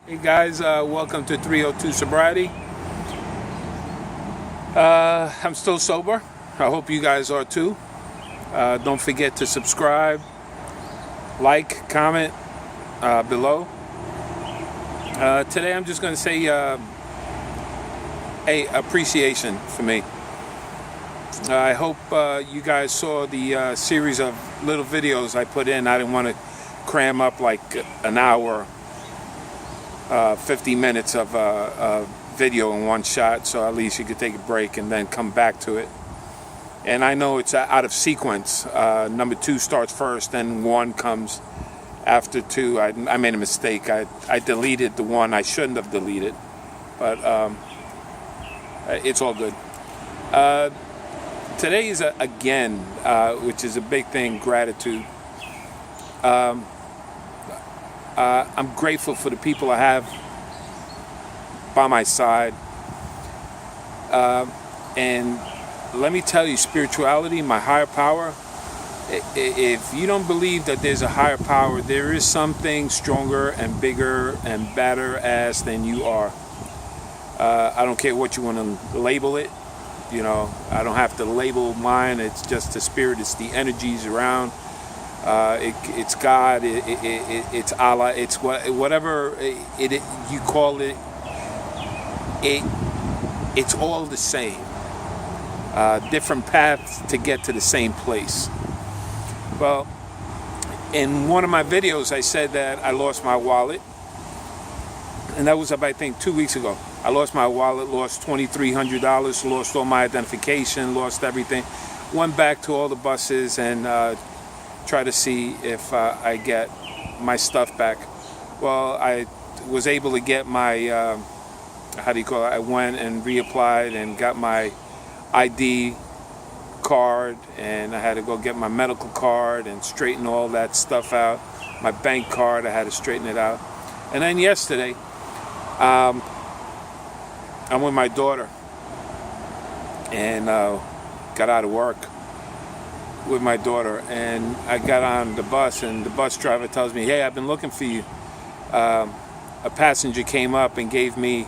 Hey guys, welcome to 302 Sobriety. I'm still sober. I hope you guys are too. Don't forget to subscribe, like, comment below. Today I'm just going to say appreciation for me. I hope you guys saw the series of little videos I put in. I didn't want to cram up like an hour 50 minutes of video in one shot, so at least you could take a break and then come back to it. And I know it's out of sequence. Number 2 starts first, then 1 comes after 2. I made a mistake. I deleted the one I shouldn't have deleted, but it's all good. Today is again, which is a big thing, gratitude. I'm grateful for the people I have by my side. And let me tell you, spirituality, my higher power, if you don't believe that there's a higher power, there is something stronger and bigger and better as than you are. I don't care what you want to label it. You know, I don't have to label mine. It's just the spirit. It's the energies around. It's God, it's Allah, it's whatever you call it. It's all the same. Different paths to get to the same place. Well, in one of my videos, I said that I lost my wallet, and that was up, I think, 2 weeks ago. I lost my wallet, lost $2,300, lost all my identification, lost everything. Went back to all the buses and try to see if I get my stuff back. Well, I was able to get my, I went and reapplied and got my ID card, and I had to go get my medical card and straighten all that stuff out. My bank card, I had to straighten it out. And then yesterday, I'm with my daughter and got out of work with my daughter, and I got on the bus, and the bus driver tells me, "Hey, I've been looking for you." A passenger came up and gave me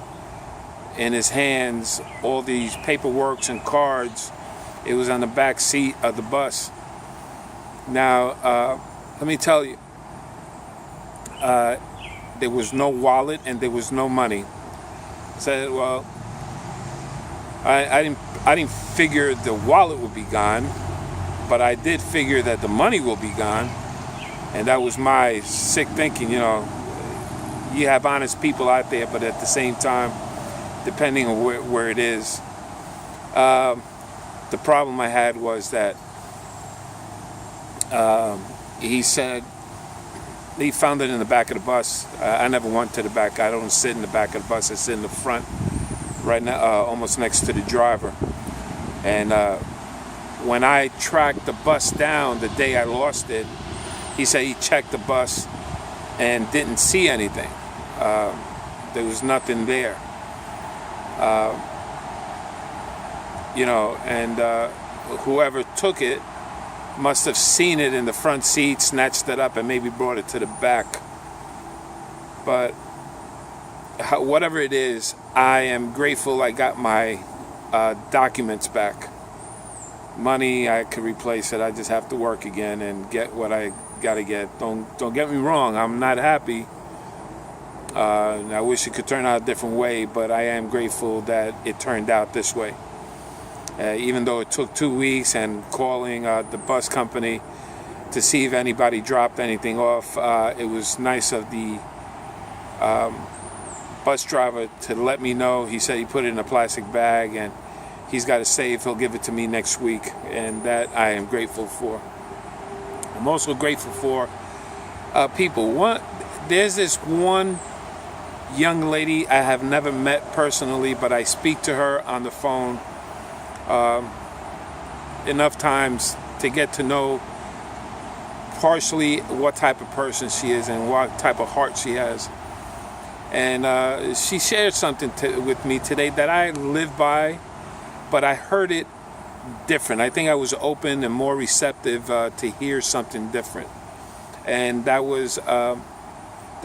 in his hands all these paperworks and cards. It was on the back seat of the bus. Now, let me tell you, there was no wallet and there was no money. I said, well, I didn't figure the wallet would be gone, but I did figure that the money will be gone. And that was my sick thinking. You know, you have honest people out there, but at the same time, depending on where it is, the problem I had was that he said he found it in the back of the bus. I never went to the back. I don't sit in the back of the bus. I sit in the front, right now, almost next to the driver. And when I tracked the bus down the day I lost it, he said he checked the bus and didn't see anything. There was nothing there. You know, and whoever took it must have seen it in the front seat, snatched it up, and maybe brought it to the back. But whatever it is, I am grateful I got my documents back. Money, I could replace it. I just have to work again and get what I gotta get. Don't get me wrong, I'm not happy. I wish it could turn out a different way, but I am grateful that it turned out this way. Even though it took 2 weeks, and calling the bus company to see if anybody dropped anything off, it was nice of the bus driver to let me know. He said he put it in a plastic bag and he's got it safe. He'll give it to me next week, and that I am grateful for. I'm also grateful for people. There's this one young lady I have never met personally, but I speak to her on the phone enough times to get to know partially what type of person she is and what type of heart she has. And she shared something with me today that I live by, but I heard it different. I think I was open and more receptive to hear something different. And that was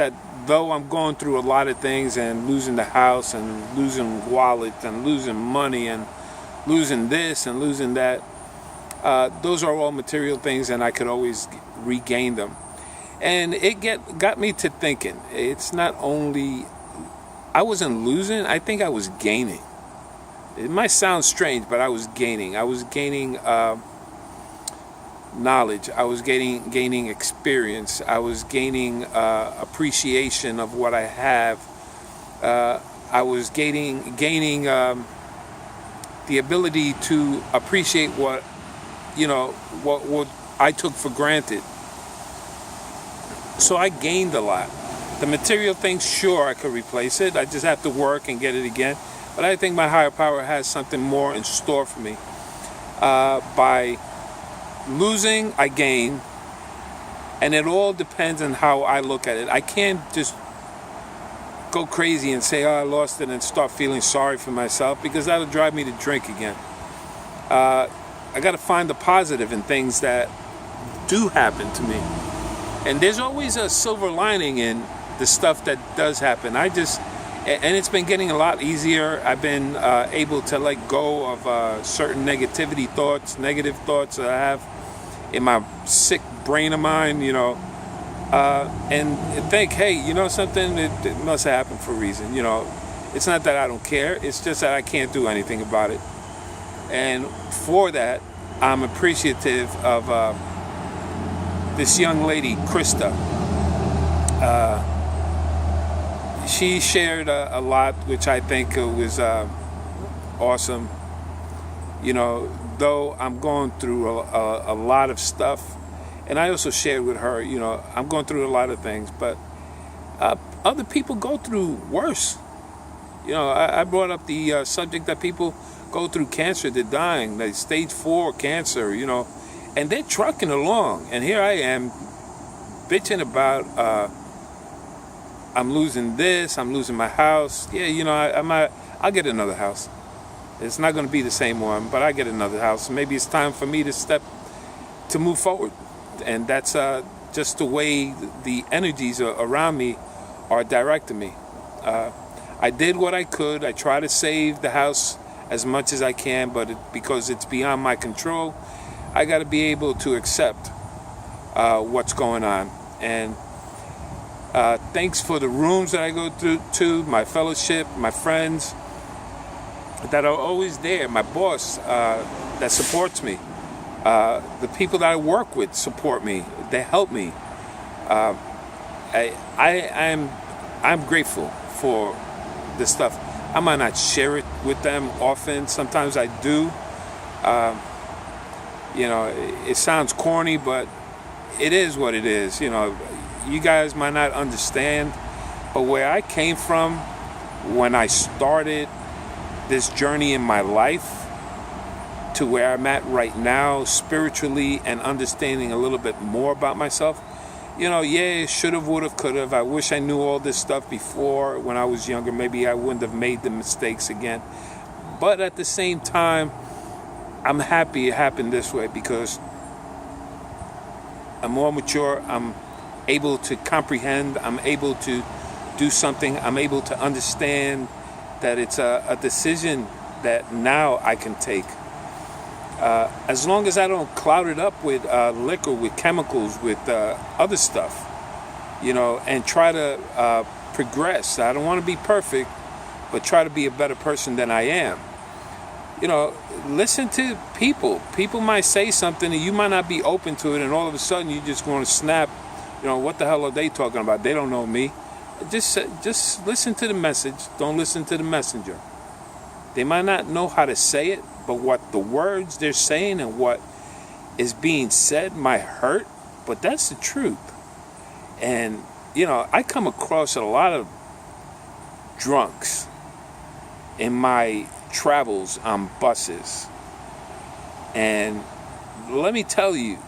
that though I'm going through a lot of things and losing the house and losing wallet and losing money and losing this and losing that, those are all material things, and I could always regain them. And it got me to thinking, it's not only, I wasn't losing, I think I was gaining. It might sound strange, but I was gaining. I was gaining knowledge. I was gaining experience. I was gaining appreciation of what I have. I was gaining the ability to appreciate what I took for granted. So I gained a lot. The material things, sure, I could replace it. I just have to work and get it again. But I think my higher power has something more in store for me. By losing, I gain. And it all depends on how I look at it. I can't just go crazy and say, oh, I lost it, and start feeling sorry for myself, because that'll drive me to drink again. I got to find the positive in things that do happen to me. And there's always a silver lining in the stuff that does happen. And it's been getting a lot easier. I've been able to let go of certain negative thoughts that I have in my sick brain of mine, and think, hey, something, it must have happened for a reason. It's not that I don't care. It's just that I can't do anything about it. And for that, I'm appreciative of this young lady, Krista. She shared a lot, which I think was awesome. Though I'm going through a lot of stuff, and I also shared with her, I'm going through a lot of things, but other people go through worse. I brought up the subject that people go through cancer, they're dying, like stage 4 cancer, and they're trucking along, and here I am bitching about I'm losing this, I'm losing my house. Yeah, I'll get another house. It's not going to be the same one, but I get another house. Maybe it's time for me to move forward. And that's just the way the energies around me are directing me. I did what I could. I try to save the house as much as I can, but because it's beyond my control, I got to be able to accept what's going on. And thanks for the rooms that I go to, my fellowship, my friends that are always there, my boss that supports me, the people that I work with support me, they help me. I'm grateful for this stuff. I might not share it with them often. Sometimes I do. It sounds corny, but it is what it is. You guys might not understand, but where I came from when I started this journey in my life to where I'm at right now, spiritually, and understanding a little bit more about myself, should have, would have, could have. I wish I knew all this stuff before when I was younger. Maybe I wouldn't have made the mistakes again. But at the same time, I'm happy it happened this way, because I'm more mature. I'm able to comprehend. I'm able to do something. I'm able to understand that it's a decision that now I can take. As long as I don't cloud it up with liquor, with chemicals, with other stuff, and try to progress. I don't want to be perfect, but try to be a better person than I am. Listen to people. People might say something and you might not be open to it, and all of a sudden you just want to snap. What the hell are they talking about? They don't know me. Just listen to the message. Don't listen to the messenger. They might not know how to say it, but what the words they're saying and what is being said might hurt, but that's the truth. And, I come across a lot of drunks in my travels on buses. And let me tell you,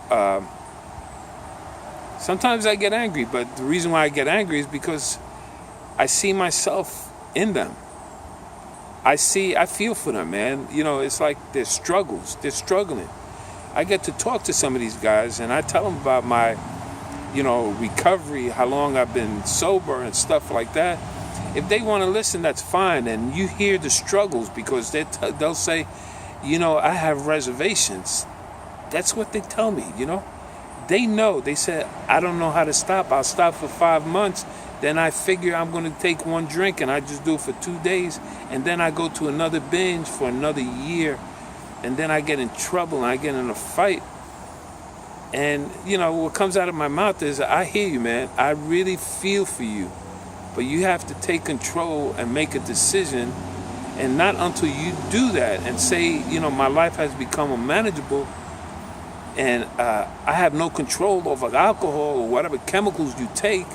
sometimes I get angry, but the reason why I get angry is because I see myself in them. I feel for them, man. It's like their struggles. They're struggling. I get to talk to some of these guys, and I tell them about my recovery, how long I've been sober and stuff like that. If they want to listen, that's fine. And you hear the struggles, because they'll say, I have reservations. That's what they tell me, They know. They said, I don't know how to stop. I'll stop for 5 months. Then I figure I'm going to take one drink, and I just do it for 2 days. And then I go to another binge for another year. And then I get in trouble, and I get in a fight. And, what comes out of my mouth is, I hear you, man. I really feel for you. But you have to take control and make a decision. And not until you do that and say, my life has become unmanageable, and I have no control over alcohol or whatever chemicals you take,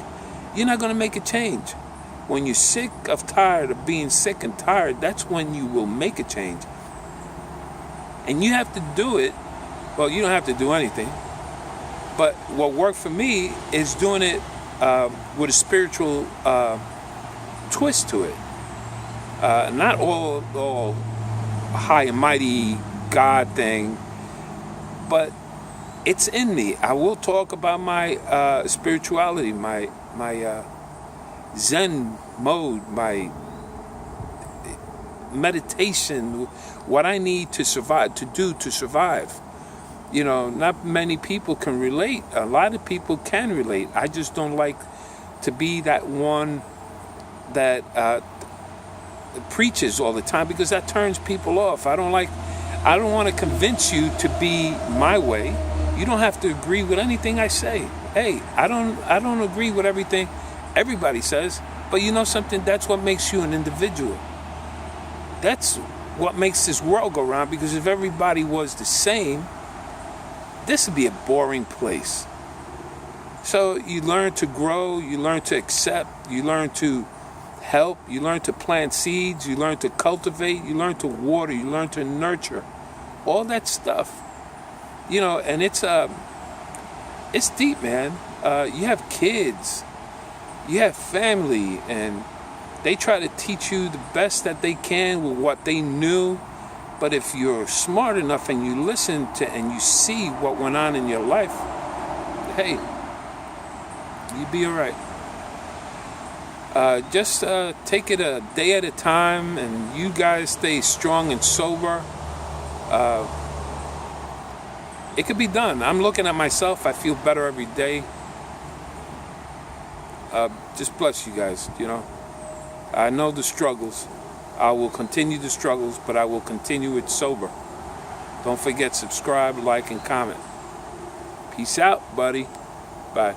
you're not going to make a change. When you're tired of being sick and tired, that's when you will make a change. And you have to do it. Well, you don't have to do anything. But what worked for me is doing it with a spiritual twist to it. Not all high and mighty God thing, but it's in me. I will talk about my spirituality, my Zen mode, my meditation, what I need to survive, to survive. Not many people can relate. A lot of people can relate. I just don't like to be that one that preaches all the time, because that turns people off. I don't want to convince you to be my way. You don't have to agree with anything I say. Hey, I don't agree with everything everybody says, but you know something? That's what makes you an individual. That's what makes this world go round, because if everybody was the same, this would be a boring place. So you learn to grow, you learn to accept, you learn to help, you learn to plant seeds, you learn to cultivate, you learn to water, you learn to nurture. All that stuff. And it's deep, man. You have kids, you have family, and they try to teach you the best that they can with what they knew. But if you're smart enough and you listen to and you see what went on in your life, hey, you'd be all right. Just take it a day at a time, and you guys stay strong and sober. It could be done. I'm looking at myself. I feel better every day. Just bless you guys, I know the struggles. I will continue the struggles, but I will continue it sober. Don't forget, subscribe, like, and comment. Peace out, buddy. Bye.